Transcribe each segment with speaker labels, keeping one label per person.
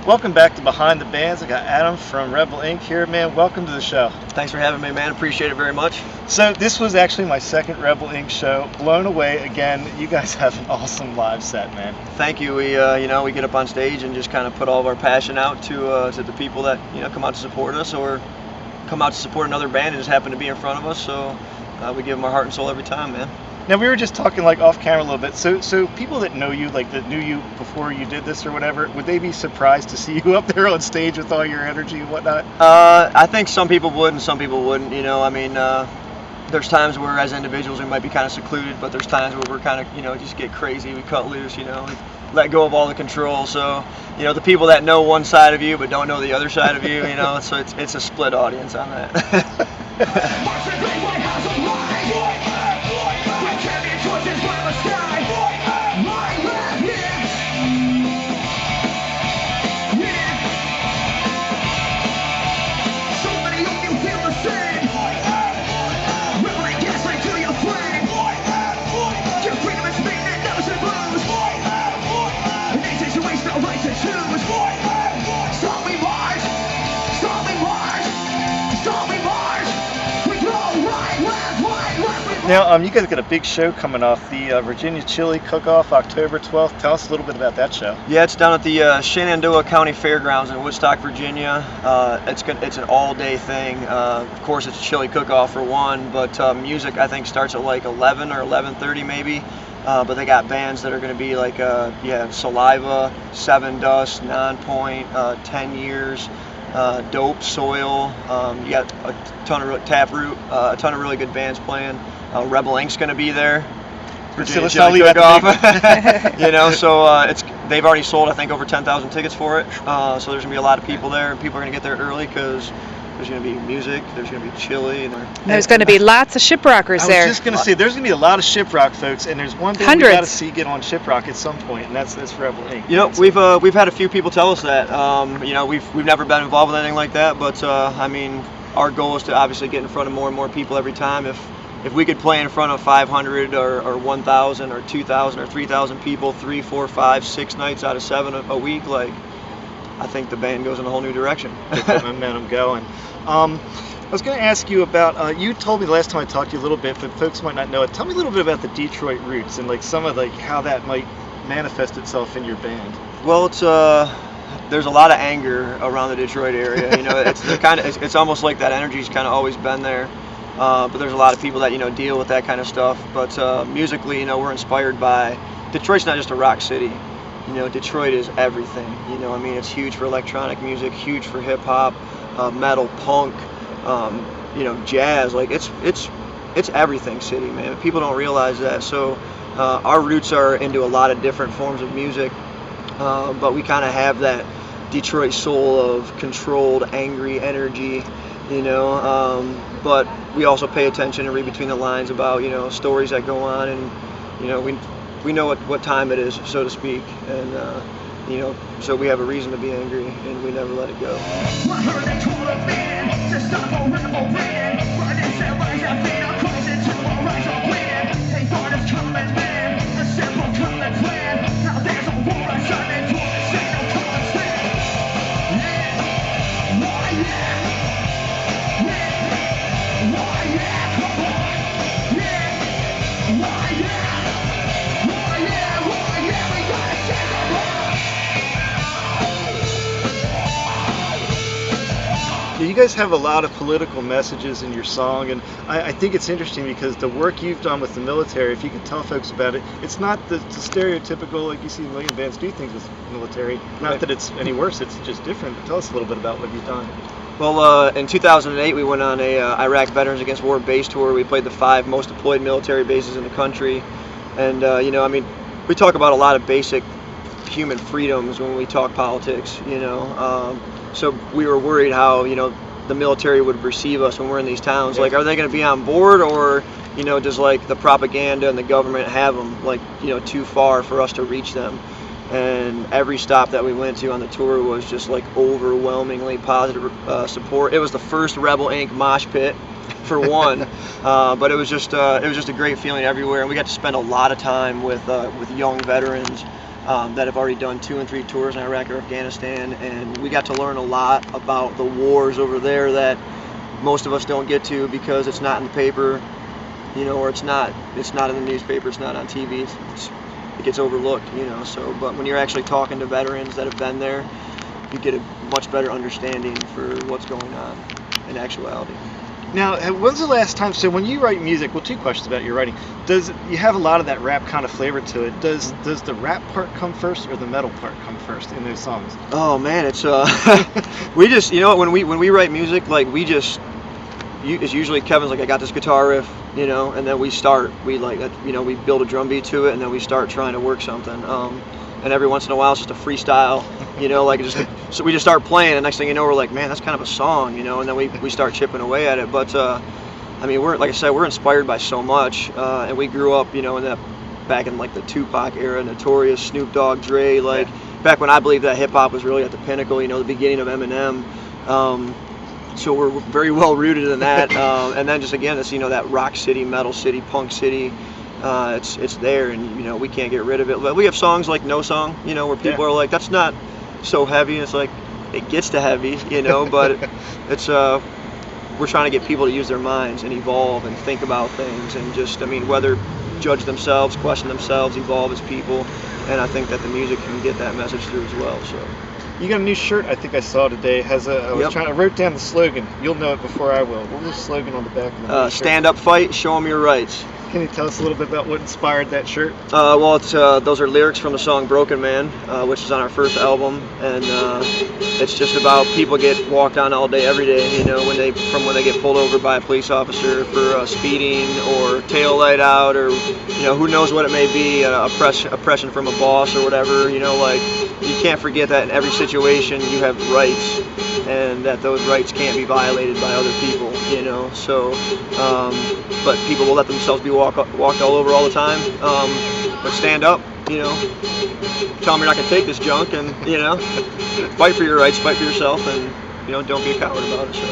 Speaker 1: Welcome back to Behind the Bands. I got Adam from Rebel Inc. here, man. Welcome to the show.
Speaker 2: Thanks for having me, man. Appreciate it very much.
Speaker 1: So this was actually my second Rebel Inc. show. Blown away again. You guys have an awesome live set, man.
Speaker 2: Thank you. We get up on stage and just kind of put all of our passion out to the people that come out to support us or come out to support another band and just happen to be in front of us. So we give them our heart and soul every time, man.
Speaker 1: Now, we were just talking like off camera a little bit. So people that know you, like that knew you before you did this or whatever, would they be surprised to see you up there on stage with all your energy and whatnot?
Speaker 2: I think some people would and some people wouldn't. There's times where as individuals we might be kind of secluded, but there's times where we're kind of, just get crazy. We cut loose, we let go of all the control. So, the people that know one side of you but don't know the other side of you, so it's a split audience on that.
Speaker 1: Now, you guys got a big show coming off, the Virginia Chili Cook-Off, October 12th. Tell us a little bit about that show.
Speaker 2: Yeah, it's down at the Shenandoah County Fairgrounds in Woodstock, Virginia. It's an all-day thing. Of course, it's a chili cook-off for one, but music I think starts at like 11 or 11:30 maybe. But they got bands that are going to be like Saliva, Seven Dust, Nonpoint, 10 Years. Dope, Soil, you got a ton of Taproot, a ton of really good bands playing. Rebel Inc.'s going to be there. Virginia Chili Cook-Off. They've already sold I think over 10,000 tickets for it. So there's going to be a lot of people there, and people are going to get there early because there's going to be music, there's going to be chili, and
Speaker 3: there's going to be lots of shiprockers there.
Speaker 1: I was just going to say there's going to be a lot of shiprock folks, and there's one thing we got to see get on shiprock at some point, and that's Rebel Inc.
Speaker 2: We've had a few people tell us that. We've never been involved with anything like that, but our goal is to obviously get in front of more and more people every time. If we could play in front of 500 or 1,000 or 2,000 or 3,000 people 3, 4, 5, 6 nights out of 7 a week, I think the band goes in a whole new direction.
Speaker 1: Get that momentum going. I was going to ask you about, you told me the last time I talked to you a little bit, but folks might not know it. Tell me a little bit about the Detroit roots and some of how that might manifest itself in your band.
Speaker 2: Well, there's a lot of anger around the Detroit area. It's almost like that energy's kind of always been there. But there's a lot of people that deal with that kind of stuff. But musically, we're inspired by Detroit's not just a rock city. Detroit is everything. It's huge for electronic music, huge for hip hop, metal, punk, jazz. It's everything city, man. People don't realize that. So our roots are into a lot of different forms of music, but we kind of have that Detroit soul of controlled, angry energy. But we also pay attention and read between the lines about stories that go on, and we know what time it is, so to speak, and so we have a reason to be angry, and we never let it go.
Speaker 1: You guys have a lot of political messages in your song, and I think it's interesting because the work you've done with the military, if you could tell folks about it, it's not the stereotypical, like you see a million bands do things with military. Not that it's any worse, it's just different. But tell us a little bit about what you've done.
Speaker 2: Well, in 2008, we went on a Iraq Veterans Against War base tour. We played the 5 most deployed military bases in the country, and we talk about a lot of basic human freedoms when we talk politics. So we were worried how the military would receive us when we're in these towns. Are they going to be on board, or does the propaganda and the government have them too far for us to reach them? And every stop that we went to on the tour was just overwhelmingly positive support. It was the first Rebel Inc. mosh pit for one, but it was just a great feeling everywhere, and we got to spend a lot of time with young veterans that have already done 2 and 3 tours in Iraq or Afghanistan, and we got to learn a lot about the wars over there that most of us don't get to because it's not in the paper, or it's not in the newspaper, it's not on TV, it gets overlooked, So, but when you're actually talking to veterans that have been there, you get a much better understanding for what's going on in actuality.
Speaker 1: Now, when's the last time? So, when you write music, well, 2 questions about your writing. Does you have a lot of that rap kind of flavor to it? Does the rap part come first or the metal part come first in those songs?
Speaker 2: Oh man, it's we just when we write music, like it's usually Kevin's like, I got this guitar riff, and then we build a drum beat to it, and then we start trying to work something. And every once in a while it's just a freestyle, so we just start playing, and next thing you know, we're like, man, that's kind of a song, and then we start chipping away at it. But we're inspired by so much, and we grew up, back in like the Tupac era, Notorious, Snoop Dogg, Dre, back when I believe that hip hop was really at the pinnacle, the beginning of Eminem. So we're very well rooted in that, and then just again, it's that rock city, metal city, punk city. It's there, and we can't get rid of it. But we have songs like No Song, where people are like, that's not so heavy, and it's like, it gets to heavy, but it's we're trying to get people to use their minds and evolve and think about things, and just whether judge themselves, question themselves, evolve as people, and I think that the music can get that message through as well. So
Speaker 1: you got a new shirt I think I saw today. I wrote down the slogan. You'll know it before I will. What was the slogan on the back of the shirt?
Speaker 2: Stand up, fight, show them your rights.
Speaker 1: Can you tell us a little bit about what inspired that shirt?
Speaker 2: It's those are lyrics from the song Broken Man, which is on our first album, and it's just about people get walked on all day, every day, when they get pulled over by a police officer for speeding or tail light out, or who knows what it may be, oppression from a boss or whatever, you can't forget that in every situation you have rights, and that those rights can't be violated by other people, so but people will let themselves be walked all over all the time, but stand up, tell them you're not going to take this junk, and fight for your rights, fight for yourself, and don't be a coward about it. So.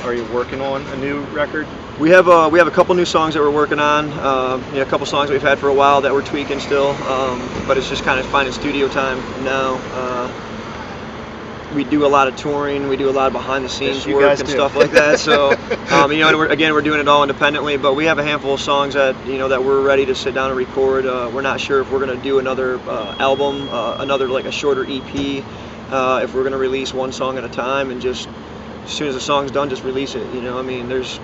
Speaker 1: Are you working on a new record?
Speaker 2: We have a couple new songs that we're working on. A couple songs we've had for a while that we're tweaking still, but it's just kind of finding studio time now. We do a lot of touring, we do a lot of behind the scenes work and stuff like that. So we're doing it all independently, but we have a handful of songs that that we're ready to sit down and record. We're not sure if we're going to do another album, another like a shorter EP, if we're going to release one song at a time, and just as soon as the song's done, just release it. There's,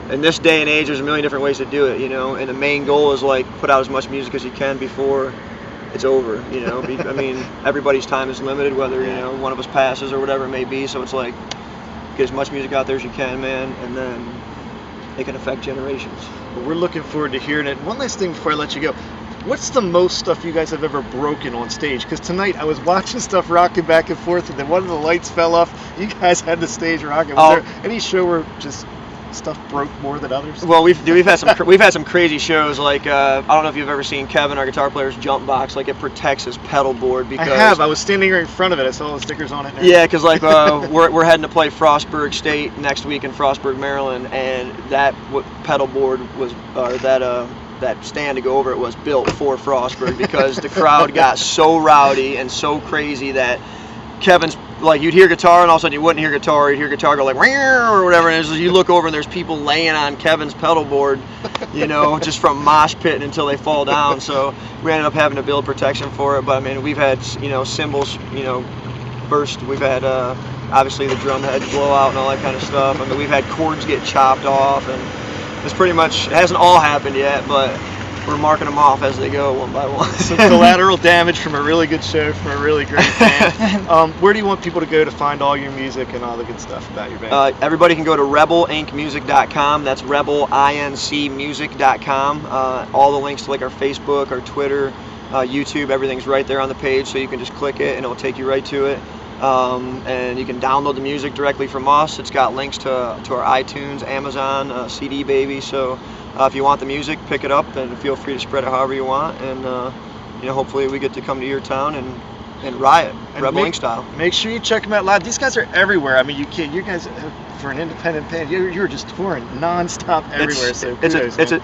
Speaker 2: in this day and age, there's a million different ways to do it. And the main goal is like put out as much music as you can before it's over. Everybody's time is limited, whether one of us passes or whatever it may be. So it's like, get as much music out there as you can, man, and then it can affect generations.
Speaker 1: Well, we're looking forward to hearing it. One last thing before I let you go. What's the most stuff you guys have ever broken on stage? Because tonight I was watching stuff rocking back and forth, and then one of the lights fell off. You guys had the stage rocking. Was there any show where just stuff broke more than others?
Speaker 2: Well, we've had some crazy shows. Like I don't know if you've ever seen Kevin, our guitar player's jump box. Like it protects his pedal board. Because
Speaker 1: I have. I was standing right in front of it. I saw the stickers on it.
Speaker 2: Yeah, because like we're heading to play Frostburg State next week in Frostburg, Maryland, and that pedal board was that stand to go over it was built for Frostburg, because the crowd got so rowdy and so crazy that Kevin's like, you'd hear guitar and all of a sudden you wouldn't hear guitar, you'd hear guitar go like or whatever, and you look over and there's people laying on Kevin's pedal board, just from mosh pitting until they fall down. So we ended up having to build protection for it. But we've had cymbals burst, we've had obviously the drum heads blow out and all that kind of stuff. We've had cords get chopped off, and it's pretty much, it hasn't all happened yet, but marking them off as they go one by one.
Speaker 1: Some collateral damage from a really good show from a really great band. Where do you want people to go to find all your music and all the good stuff about your band?
Speaker 2: Everybody can go to rebelincmusic.com. That's rebelincmusic.com. All the links to like our Facebook, our Twitter, YouTube, everything's right there on the page, so you can just click it and it'll take you right to it. And you can download the music directly from us. It's got links to our iTunes, Amazon, CD Baby. So if you want the music, pick it up and feel free to spread it however you want. And hopefully we get to come to your town and riot, and Rebel Inc. style.
Speaker 1: Make sure you check them out live. These guys are everywhere. I mean, you guys, for an independent band, you're just touring nonstop everywhere.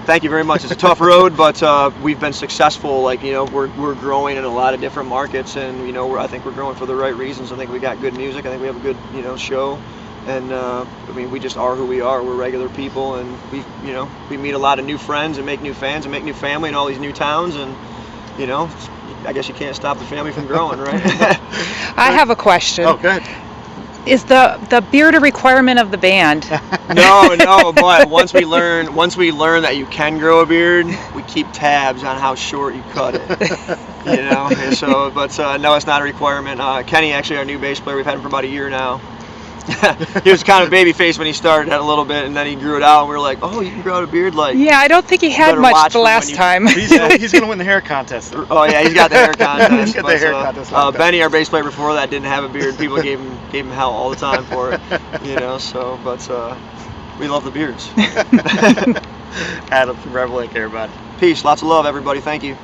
Speaker 2: Thank you very much. It's a tough road, but we've been successful. Like, we're growing in a lot of different markets, and I think we're growing for the right reasons. I think we got good music. I think we have a good show, and we just are who we are. We're regular people, and we meet a lot of new friends and make new fans and make new family in all these new towns, and I guess you can't stop the family from growing, right?
Speaker 3: I have a question.
Speaker 1: Oh, good.
Speaker 3: Is the beard a requirement of the band?
Speaker 2: No, but once we learn that you can grow a beard, we keep tabs on how short you cut it. And so, but no, it's not a requirement. Kenny, actually, our new bass player, we've had him for about a year now. He was kind of baby faced when he started a little bit, and then he grew it out, and we were like, oh, you can grow out a beard? Like,
Speaker 3: yeah, I don't think he had much the last time.
Speaker 1: He's going to win the hair contest.
Speaker 2: Oh yeah, he's got the hair contest.
Speaker 1: He's got the hair contest.
Speaker 2: Benny, our bass player before that, didn't have a beard. People gave him hell all the time for it. So, but we love the beards.
Speaker 1: Adam from Rebel Inc., everybody.
Speaker 2: Peace, lots of love, everybody. Thank you.